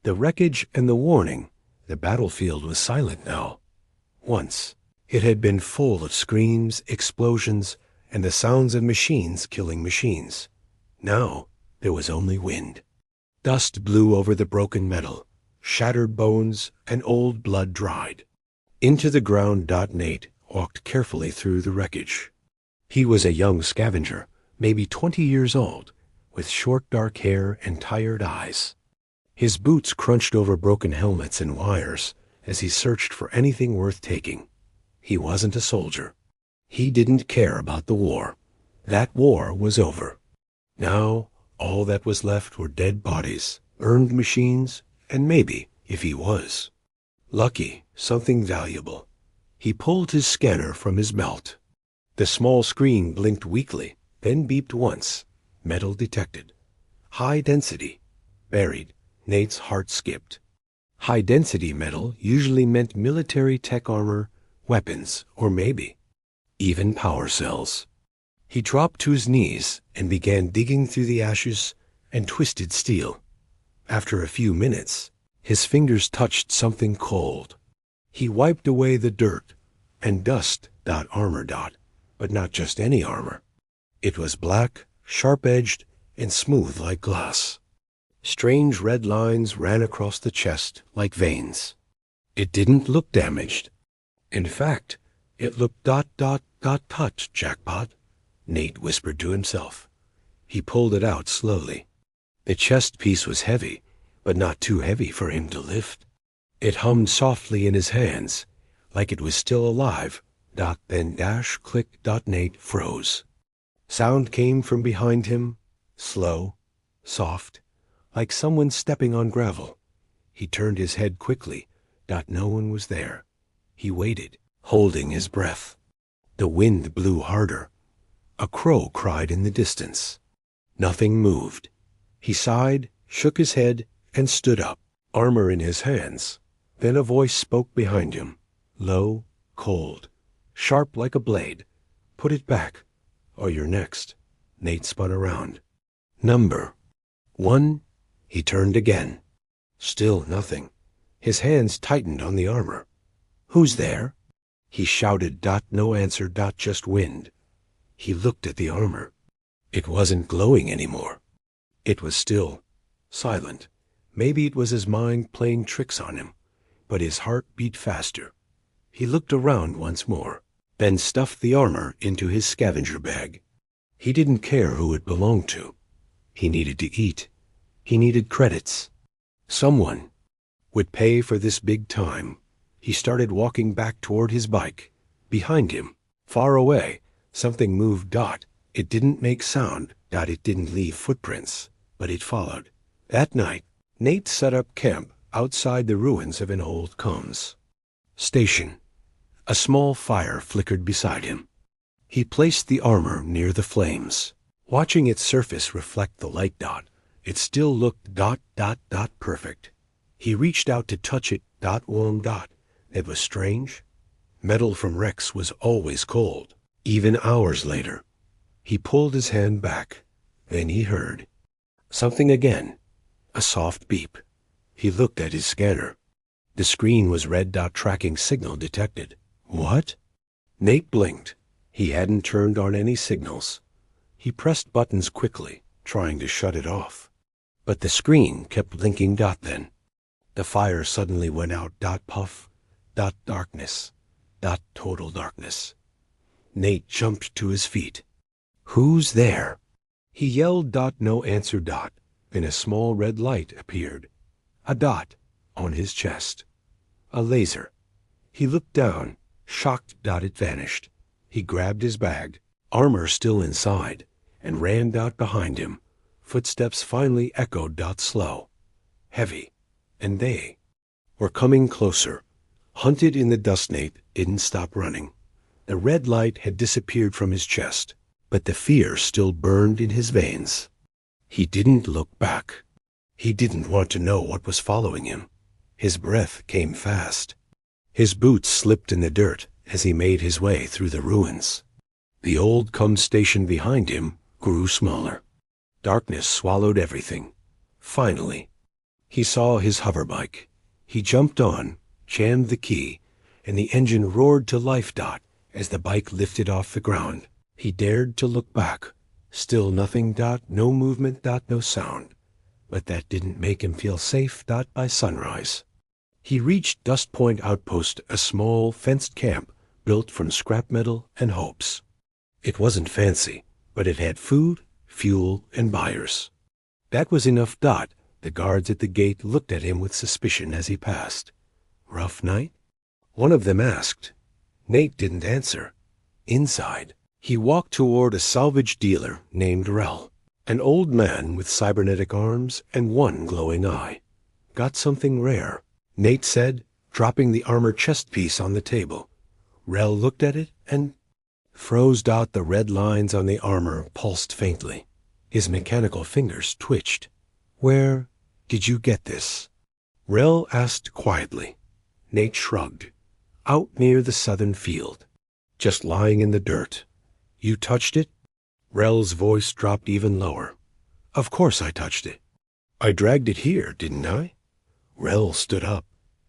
The wreckage and the warning. The battlefield was silent now. Once, it had been full of screams, explosions, and the sounds of machines killing machines. Now, there was only wind. Dust blew over the broken metal, shattered bones, and old blood dried. Into the ground. Nate walked carefully through the wreckage. He was a young scavenger, maybe 20 years old, with short dark hair and tired eyes. His boots crunched over broken helmets and wires as he searched for anything worth taking. He wasn't a soldier. He didn't care about the war. That war was over. Now, all that was left were dead bodies, burned machines, and maybe, if he was lucky, something valuable. He pulled his scanner from his belt. The small screen blinked weakly, then beeped once. Metal detected. High density. Buried. Nate's heart skipped. High-density metal usually meant military tech armor, weapons, or maybe even power cells. He dropped to his knees and began digging through the ashes and twisted steel. After a few minutes, his fingers touched something cold. He wiped away the dirt and dust. Armor. But not just any armor. It was black, sharp-edged, and smooth like glass. Strange red lines ran across the chest like veins. It didn't look damaged. In fact, it looked ... touch, jackpot, Nate whispered to himself. He pulled it out slowly. The chest piece was heavy, but not too heavy for him to lift. It hummed softly in his hands, like it was still alive. Then click. Nate froze. Sound came from behind him, slow, soft, like someone stepping on gravel. He turned his head quickly. No one was there. He waited, holding his breath. The wind blew harder. A crow cried in the distance. Nothing moved. He sighed, shook his head, and stood up, armor in his hands. Then a voice spoke behind him, low, cold, sharp like a blade. Put it back, or you're next. Nate spun around. Number 1. He turned again. Still nothing. His hands tightened on the armor. Who's there? He shouted. No answer. Just wind. He looked at the armor. It wasn't glowing anymore. It was still, silent. Maybe it was his mind playing tricks on him, but his heart beat faster. He looked around once more, then stuffed the armor into his scavenger bag. He didn't care who it belonged to. He needed to eat. He needed credits. Someone would pay for this big time. He started walking back toward his bike. Behind him, far away, something moved. It didn't make sound. It didn't leave footprints, but it followed. That night, Nate set up camp outside the ruins of an old comms station. A small fire flickered beside him. He placed the armor near the flames. Watching its surface reflect the light. It still looked ... perfect. He reached out to touch it. Warm. It was strange. Metal from Rex was always cold, even hours later. He pulled his hand back. Then he heard something again. A soft beep. He looked at his scanner. The screen was red. Tracking signal detected. What? Nate blinked. He hadn't turned on any signals. He pressed buttons quickly, trying to shut it off. But the screen kept blinking. Then the fire suddenly went out. Puff. Darkness. Total darkness. Nate jumped to his feet. Who's there? He yelled. No answer. Then a small red light appeared. A dot on his chest. A laser. He looked down, shocked. It vanished. He grabbed his bag, armor still inside, and ran out behind him. Footsteps finally echoed. Slow, heavy, and they were coming closer. Hunted in the dust, Nate didn't stop running. The red light had disappeared from his chest, but the fear still burned in his veins. He didn't look back. He didn't want to know what was following him. His breath came fast. His boots slipped in the dirt as he made his way through the ruins. The old comms station behind him grew smaller. Darkness swallowed everything. Finally, He saw his hoverbike. He jumped on, jammed the key, and the engine roared to life. As the bike lifted off the ground. He dared to look back. Still nothing. No movement. No sound. But that didn't make him feel safe. By sunrise. He reached Dust Point Outpost, a small, fenced camp built from scrap metal and hopes. It wasn't fancy, but it had food, fuel, and buyers. That was enough. The guards at the gate looked at him with suspicion as he passed. Rough night? One of them asked. Nate didn't answer. Inside, he walked toward a salvage dealer named Rel, an old man with cybernetic arms and one glowing eye. Got something rare, Nate said, dropping the armor chest piece on the table. Rel looked at it and froze. The red lines on the armor pulsed faintly. His mechanical fingers twitched. Where did you get this? Rel asked quietly. Nate shrugged. Out near the southern field. Just lying in the dirt. You touched it? Rel's voice dropped even lower. Of course I touched it. I dragged it here, didn't I? Rel stood up.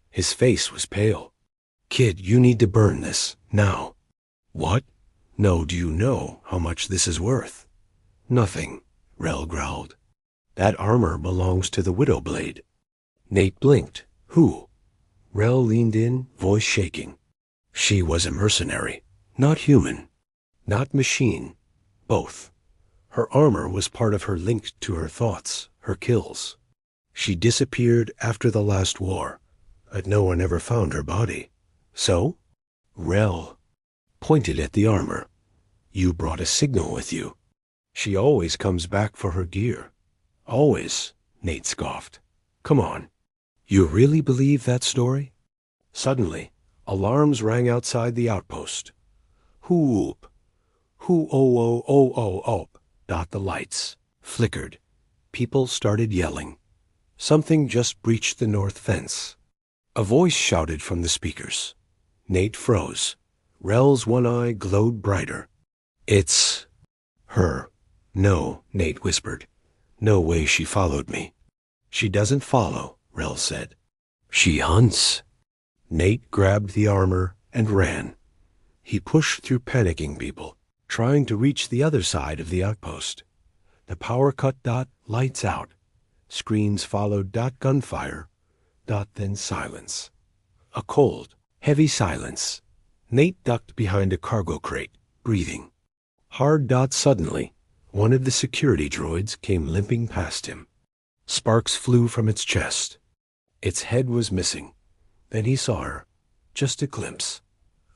His face was pale. Kid, you need to burn this, now. What? No, do you know how much this is worth? Nothing, Rel growled. That armor belongs to the Widowblade. Nate blinked. Who? Rel leaned in, voice shaking. She was a mercenary. Not human. Not machine. Both. Her armor was part of her link to her thoughts, her kills. She disappeared after the last war, but no one ever found her body. So? Rel pointed at the armor. You brought a signal with you. She always comes back for her gear. Always, Nate scoffed. Come on. You really believe that story? Suddenly, alarms rang outside the outpost. Whoop. Who-oh-oh-oh-oh-oh. The lights flickered. People started yelling. Something just breached the north fence. A voice shouted from the speakers. Nate froze. Rel's one eye glowed brighter. It's her. No, Nate whispered. No way she followed me. She doesn't follow, Rel said. She hunts. Nate grabbed the armor and ran. He pushed through panicking people, trying to reach the other side of the outpost. The power cut. Lights out. Screams followed. Gunfire. Then silence. A cold, heavy silence. Nate ducked behind a cargo crate, breathing. Hard. Suddenly, one of the security droids came limping past him. Sparks flew from its chest. Its head was missing. Then he saw her. Just a glimpse.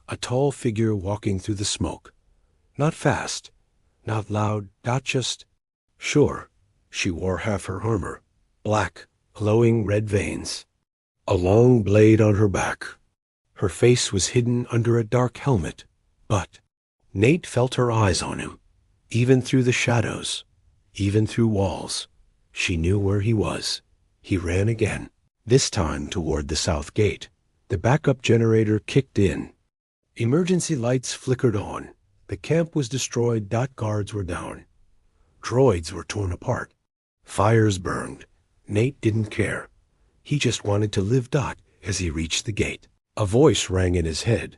A tall figure walking through the smoke. Not fast. Not loud. Just... Sure, she wore half her armor. Black, glowing red veins. A long blade on her back. Her face was hidden under a dark helmet. But Nate felt her eyes on him. Even through the shadows. Even through walls. She knew where he was. He ran again. This time toward the south gate. The backup generator kicked in. Emergency lights flickered on. The camp was destroyed. Guards were down. Droids were torn apart. Fires burned. Nate didn't care. He just wanted to live. As he reached the gate, a voice rang in his head.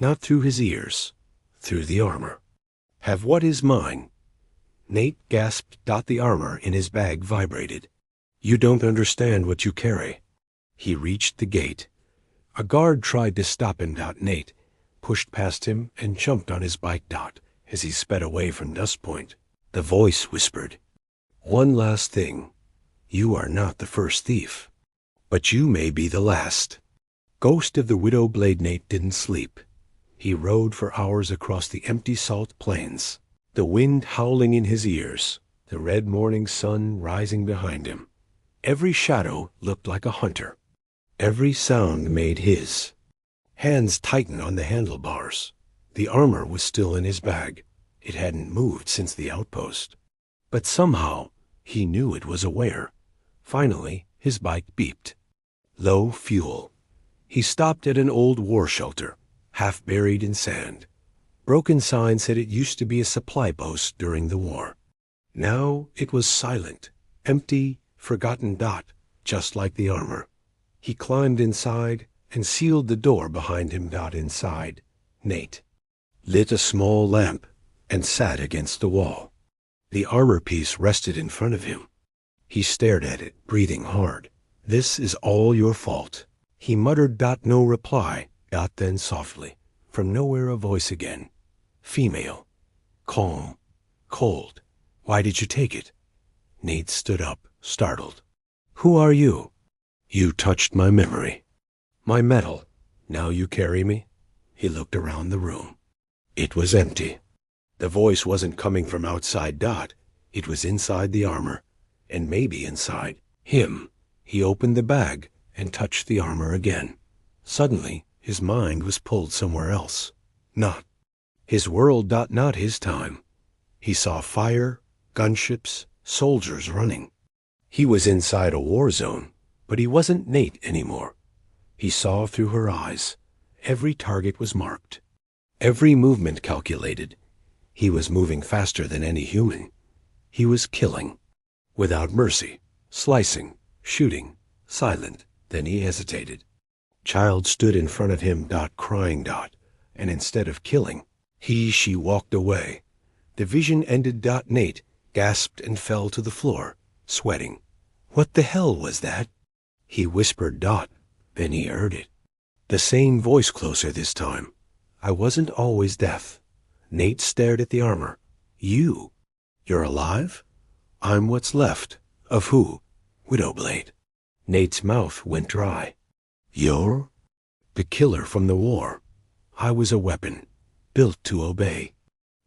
Not through his ears. Through the armor. Have what is mine. Nate gasped. The armor in his bag vibrated. You don't understand what you carry. He reached the gate. A guard tried to stop him. Nate pushed past him and jumped on his bike. As he sped away from Dust Point. The voice whispered, One last thing. You are not the first thief. But you may be the last. Ghost of the Widowblade. Nate didn't sleep. He rode for hours across the empty salt plains. The wind howling in his ears. The red morning sun rising behind him. Every shadow looked like a hunter. Every sound made his. Hands tightened on the handlebars. The armor was still in his bag. It hadn't moved since the outpost. But somehow, he knew it was aware. Finally, his bike beeped. Low fuel. He stopped at an old war shelter, half buried in sand. Broken sign said it used to be a supply post during the war. Now it was silent, empty, forgotten. just like the armor. He climbed inside and sealed the door behind him. Inside, Nate lit a small lamp and sat against the wall. The armor piece rested in front of him. He stared at it, breathing hard. "This is all your fault," he muttered. No reply. Then softly, from nowhere, a voice again. Female. Calm. Cold. "Why did you take it?" Nate stood up, startled. "Who are you?" "You touched my memory. My metal. Now you carry me?" He looked around the room. It was empty. The voice wasn't coming from outside. It was inside the armor, and maybe inside him. He opened the bag and touched the armor again. Suddenly, his mind was pulled somewhere else. Not his world. Not his time. He saw fire, gunships, soldiers running. He was inside a war zone, but he wasn't Nate anymore. He saw through her eyes. Every target was marked. Every movement calculated. He was moving faster than any human. He was killing. Without mercy. Slicing. Shooting. Silent. Then he hesitated. Child stood in front of him. Crying. And instead of killing, she walked away. The vision ended. Nate gasped and fell to the floor, sweating. What the hell was that? He whispered. Then he heard it. The same voice, closer this time. I wasn't always deaf. Nate stared at the armor. You're alive? I'm what's left. Of who? Widowblade. Nate's mouth went dry. You're? The killer from the war. I was a weapon, built to obey.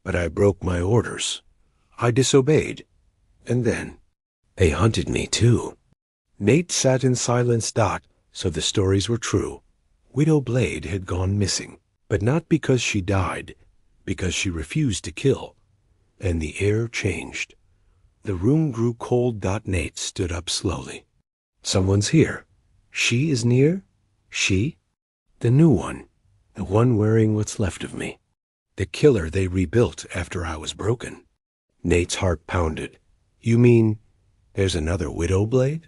But I broke my orders. I disobeyed. And then they hunted me too. Nate sat in silence. So the stories were true. Widowblade had gone missing, but not because she died, because she refused to kill. And the air changed. The room grew cold. Nate stood up slowly. Someone's here. She is near? She? The new one. The one wearing what's left of me. The killer they rebuilt after I was broken. Nate's heart pounded. You mean there's another Widowblade?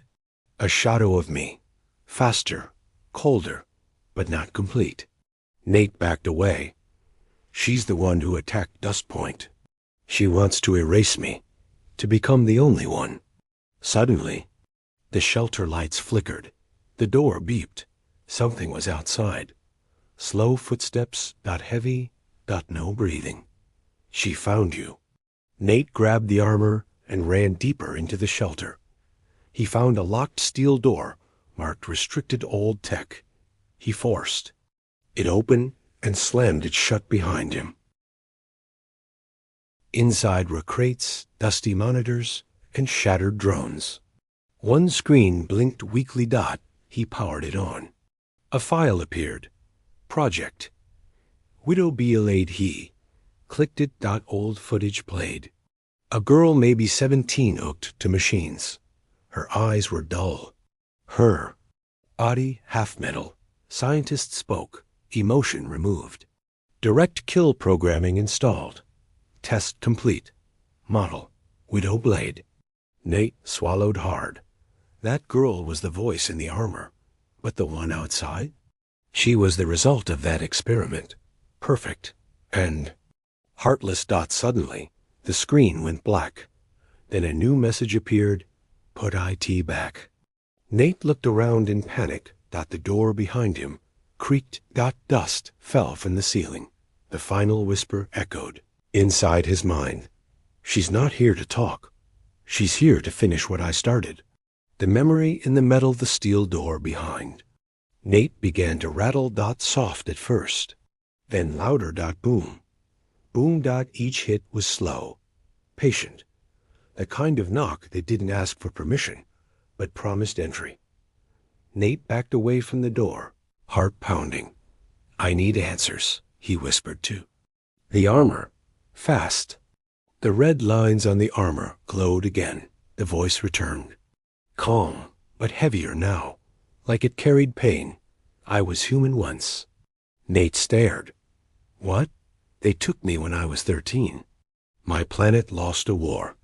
A shadow of me. Faster. Colder. But not complete. Nate backed away. She's the one who attacked Dust Point. She wants to erase me, to become the only one. Suddenly, the shelter lights flickered. The door beeped. Something was outside. Slow footsteps. Heavy. No breathing. She found you. Nate grabbed the armor and ran deeper into the shelter. He found a locked steel door marked Restricted Old Tech. He forced. It opened and slammed it shut behind him. Inside were crates, dusty monitors, and shattered drones. One screen blinked weakly. He powered it on. A file appeared. Project. Widowblade. He clicked it. Old footage played. A girl, maybe 17, hooked to machines. Her eyes were dull. Her body half metal. Scientist spoke. Emotion removed. Direct kill programming installed. Test complete. Model. Widowblade. Nate swallowed hard. That girl was the voice in the armor. But the one outside? She was the result of that experiment. Perfect. And heartless. Suddenly, the screen went black. Then a new message appeared. Put IT back. Nate looked around in panic. The door behind him creaked. Dust fell from the ceiling. The final whisper echoed inside his mind. She's not here to talk. She's here to finish what I started. The memory in the metal, the steel door behind. Nate began to rattle. Soft at first, then louder. Boom. Boom. Each hit was slow, patient. The kind of knock that didn't ask for permission, but promised entry. Nate backed away from the door, heart pounding. I need answers, he whispered to the armor. Fast. The red lines on the armor glowed again. The voice returned. Calm, but heavier now, like it carried pain. I was human once. Nate stared. What? They took me when I was 13. My planet lost a war.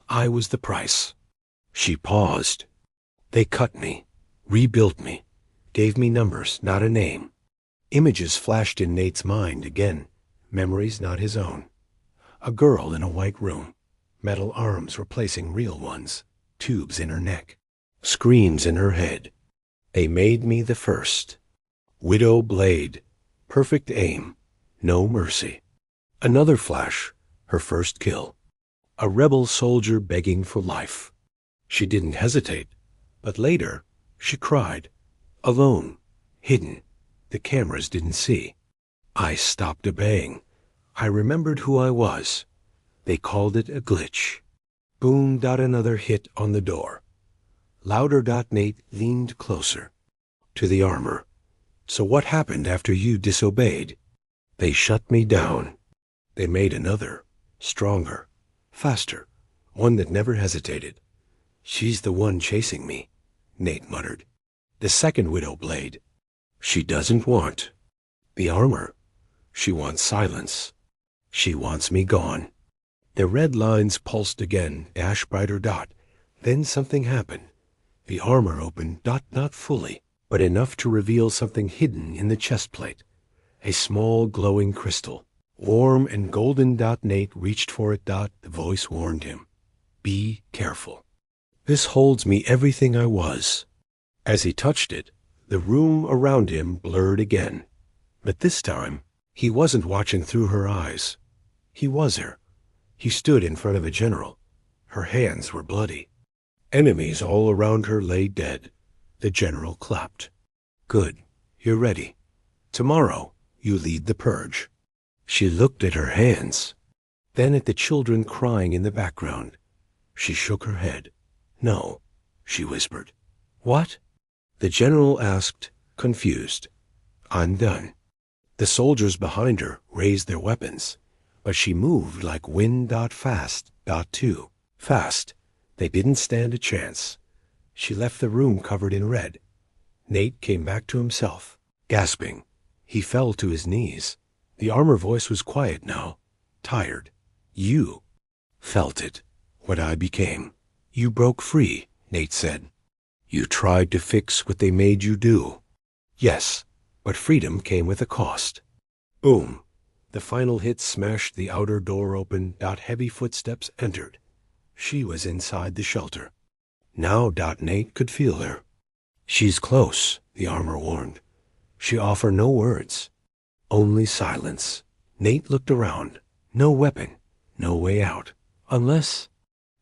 I was the price. She paused. They cut me, rebuilt me, gave me numbers, not a name. Images flashed in Nate's mind again, memories not his own. A girl in a white room, metal arms replacing real ones, tubes in her neck, screams in her head. They made me the first. Widow blade, perfect aim, no mercy. Another flash, her first kill. A rebel soldier begging for life. She didn't hesitate, but later she cried, alone, hidden. The cameras didn't see. I stopped obeying. I remembered who I was. They called it a glitch. Boom. Another hit on the door. Louder. Nate leaned closer. To the armor. So what happened after you disobeyed? They shut me down. They made another, stronger, faster, one that never hesitated. She's the one chasing me, Nate muttered. The second widow blade. She doesn't want the armor. She wants silence. She wants me gone. The red lines pulsed again, dash brighter. Then something happened. The armor opened, not fully, but enough to reveal something hidden in the chest plate. A small glowing crystal, warm and golden. Nate reached for it. The voice warned him. Be careful. This holds me everything I was. As he touched it, the room around him blurred again. But this time, he wasn't watching through her eyes. He was her. He stood in front of a general. Her hands were bloody. Enemies all around her lay dead. The general clapped. Good. You're ready. Tomorrow, you lead the purge. She looked at her hands, then at the children crying in the background. She shook her head. No, she whispered. What? The general asked, confused. I'm done. The soldiers behind her raised their weapons, but she moved like wind. Fast. Too fast. They didn't stand a chance. She left the room covered in red. Nate came back to himself, gasping. He fell to his knees. The armor voice was quiet now, tired. You felt it, what I became. You broke free, Nate said. You tried to fix what they made you do. Yes, but freedom came with a cost. Boom. The final hit smashed the outer door open. Heavy footsteps entered. She was inside the shelter. Now. Nate could feel her. She's close, the armor warned. She offered no words, only silence. Nate looked around. No weapon, no way out. Unless...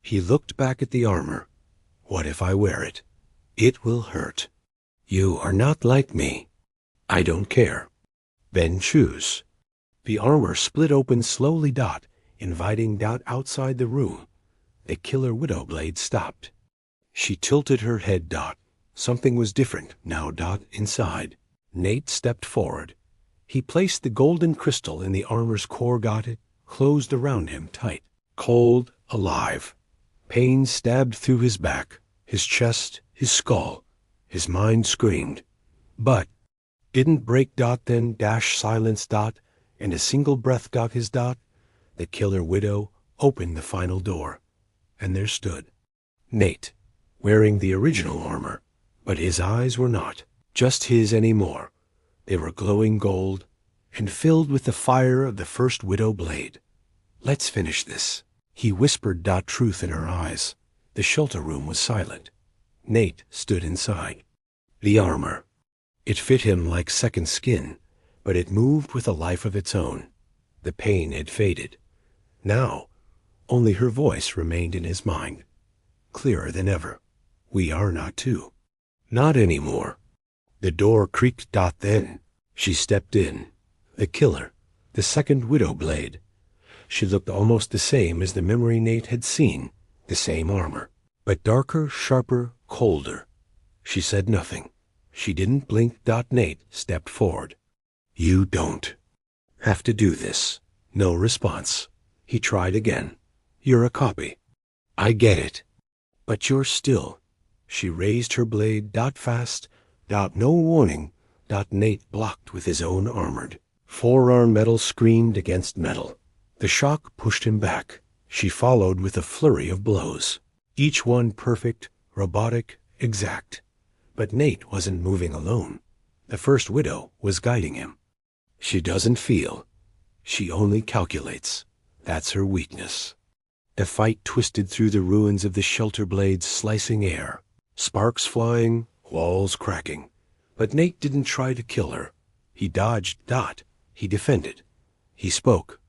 He looked back at the armor. What if I wear it? It will hurt. You are not like me. I don't care. Then choose. The armor split open slowly. Inviting. Outside the room. The killer widow blade stopped. She tilted her head. Something was different now. Inside. Nate stepped forward. He placed the golden crystal in the armor's core. Got it closed around him tight. Cold, alive. Pain stabbed through his back, his chest, his skull. His mind screamed. But didn't break. Then silence. And a single breath. His. The killer widow opened the final door. And there stood Nate, wearing the original armor. But his eyes were not just his anymore. They were glowing gold and filled with the fire of the first widow blade. Let's finish this, he whispered. Truth in her eyes. The shelter room was silent. Nate stood inside. The armor. It fit him like second skin, but it moved with a life of its own. The pain had faded. Now, only her voice remained in his mind, clearer than ever. We are not two. Not anymore. The door creaked. Then she stepped in. The killer, the second widow blade. She looked almost the same as the memory Nate had seen, the same armor, but darker, sharper, colder. She said nothing. She didn't blink. Nate stepped forward. You don't have to do this. No response. He tried again. You're a copy. I get it. But you're still. She raised her blade. Fast. No warning. Nate blocked with his own armored. Forearm metal screamed against metal. The shock pushed him back. She followed with a flurry of blows. Each one perfect, robotic, exact. But Nate wasn't moving alone. The first widow was guiding him. She doesn't feel. She only calculates. That's her weakness. The fight twisted through the ruins of the shelter blades, slicing air. Sparks flying, walls cracking. But Nate didn't try to kill her. He dodged. He defended. He spoke.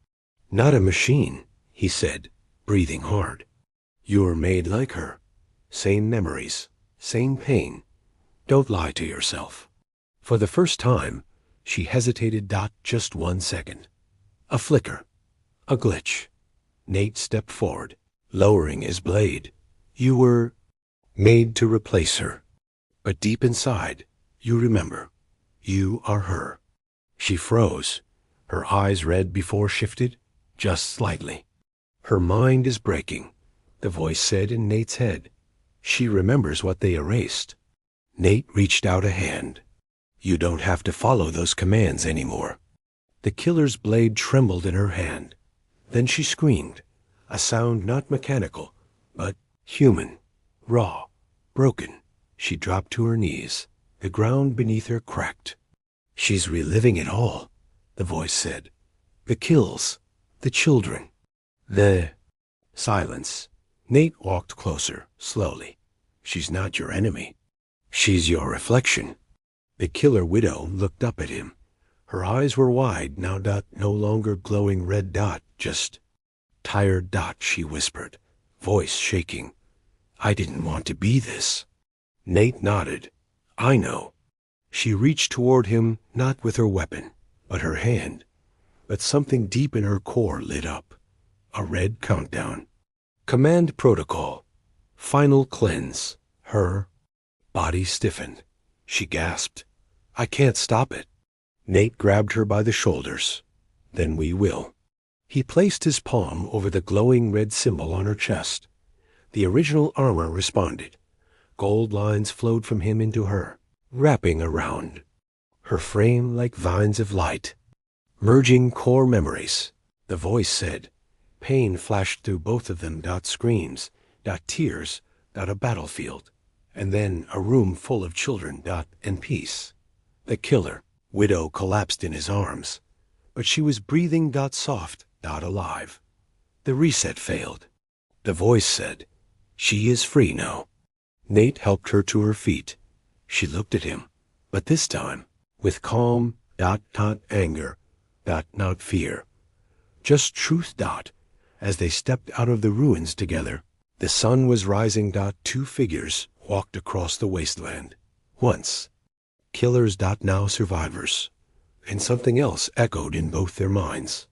Not a machine, he said, breathing hard. You're made like her. Same memories, same pain. Don't lie to yourself. For the first time, she hesitated. Just 1 second. A flicker. A glitch. Nate stepped forward, lowering his blade. You were made to replace her. But deep inside, you remember. You are her. She froze. Her eyes red before shifted, just slightly. Her mind is breaking, the voice said in Nate's head. She remembers what they erased. Nate reached out a hand. You don't have to follow those commands anymore. The killer's blade trembled in her hand. Then she screamed, a sound not mechanical, but human, raw, broken. She dropped to her knees. The ground beneath her cracked. She's reliving it all, the voice said. The kills, the children, the silence. Nate walked closer, slowly. She's not your enemy. She's your reflection. The killer widow looked up at him. Her eyes were wide, now. No longer glowing red. Just tired. She whispered, voice shaking. I didn't want to be this. Nate nodded. I know. She reached toward him, not with her weapon, but her hand. But something deep in her core lit up. A red countdown. Command protocol. Final cleanse. Her body stiffened. She gasped. I can't stop it. Nate grabbed her by the shoulders. Then we will. He placed his palm over the glowing red symbol on her chest. The original armor responded. Gold lines flowed from him into her, wrapping around. Her frame like vines of light. Merging core memories, the voice said. Pain flashed through both of them. Screams, tears, a battlefield. And then a room full of children. And peace. The killer, widow, collapsed in his arms. But she was breathing. Soft, alive. The reset failed. The voice said, she is free now. Nate helped her to her feet. She looked at him, but this time, with calm, anger, not fear. Just truth. As they stepped out of the ruins together, the sun was rising. Two figures walked across the wasteland. Once, killers. Now survivors. And something else echoed in both their minds.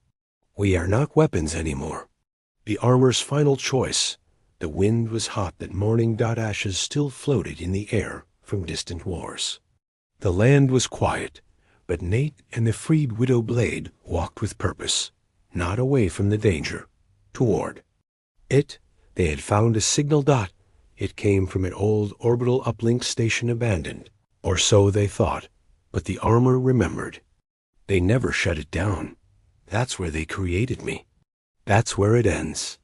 We are not weapons anymore. The armor's final choice. The wind was hot. That morning. Ashes still floated in the air from distant wars. The land was quiet, but Nate and the freed widow blade walked with purpose, not away from the danger, toward it. They had found a signal. It came from an old orbital uplink station abandoned, or so they thought, but the armor remembered. They never shut it down. That's where they created me. That's where it ends.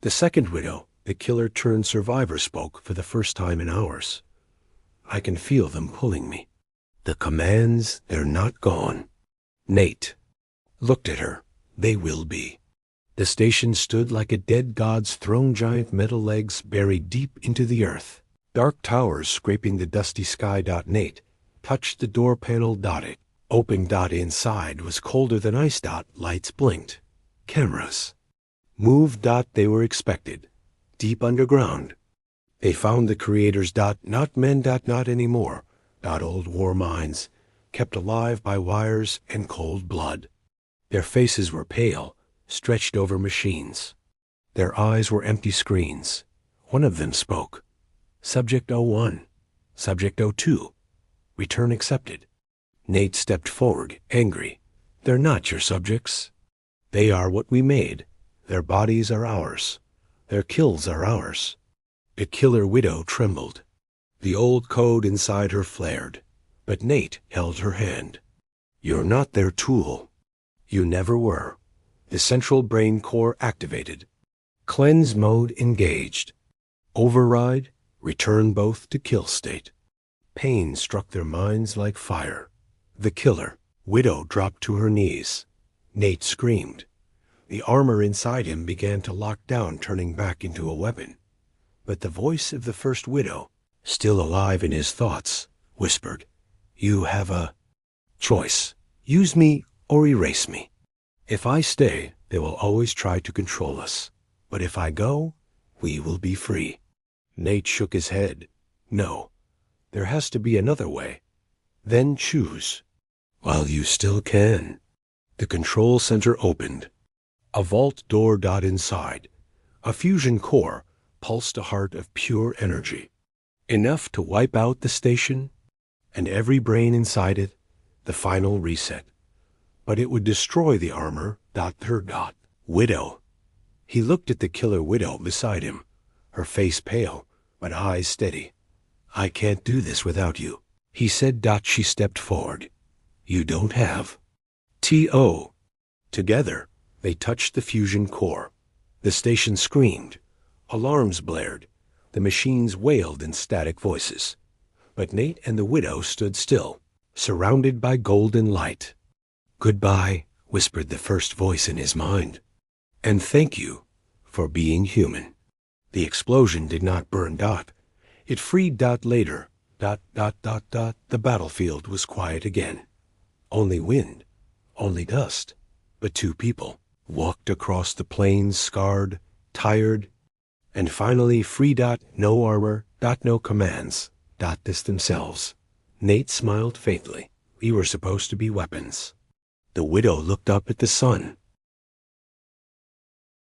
The second widow, the killer turned survivor, spoke for the first time in hours. I can feel them pulling me. The commands, they're not gone. Nate looked at her. They will be. The station stood like a dead god's throne, giant metal legs buried deep into the earth. Dark towers scraping the dusty sky. Nate touched the door panel. It opened. Inside was colder than ice. Lights blinked. Cameras moved. They were expected. Deep underground. They found the creators. Not men. Not anymore. Old war minds, kept alive by wires and cold blood. Their faces were pale, stretched over machines. Their eyes were empty screens. One of them spoke. Subject 01. Subject 02. Return accepted. Nate stepped forward, angry. They're not your subjects. They are what we made. Their bodies are ours. Their kills are ours. The killer widow trembled. The old code inside her flared, but Nate held her hand. You're not their tool. You never were. The central brain core activated. Cleanse mode engaged. Override, Return both to kill state. Pain struck their minds like fire. The killer, Widow, dropped to her knees. Nate screamed. The armor inside him began to lock down, turning back into a weapon. But the voice of the first Widow, still alive in his thoughts, whispered, "You have a choice. Use me or erase me. If I stay, they will always try to control us. But if I go, we will be free." Nate shook his head. "No, there has to be another way. Then choose, while you still can." The control center opened. A vault door inside. A fusion core pulsed a heart of pure energy. Enough to wipe out the station and every brain inside it, the final reset. But it would destroy the armor. Widow. He looked at the killer Widow beside him, her face pale, but eyes steady. "I can't do this without you," he said. She stepped forward. "You don't have to." Together, they touched the fusion core. The station screamed. Alarms blared. The machines wailed in static voices. But Nate and the Widow stood still, surrounded by golden light. "Goodbye," whispered the first voice in his mind. "And thank you for being human." The explosion did not burn Dot. It freed Dot later. The battlefield was quiet again. Only wind, only dust. But two people walked across the plains, scarred, tired, and finally free. No armor. No commands. This themselves. Nate smiled faintly. We were supposed to be weapons. The Widow looked up at the sun.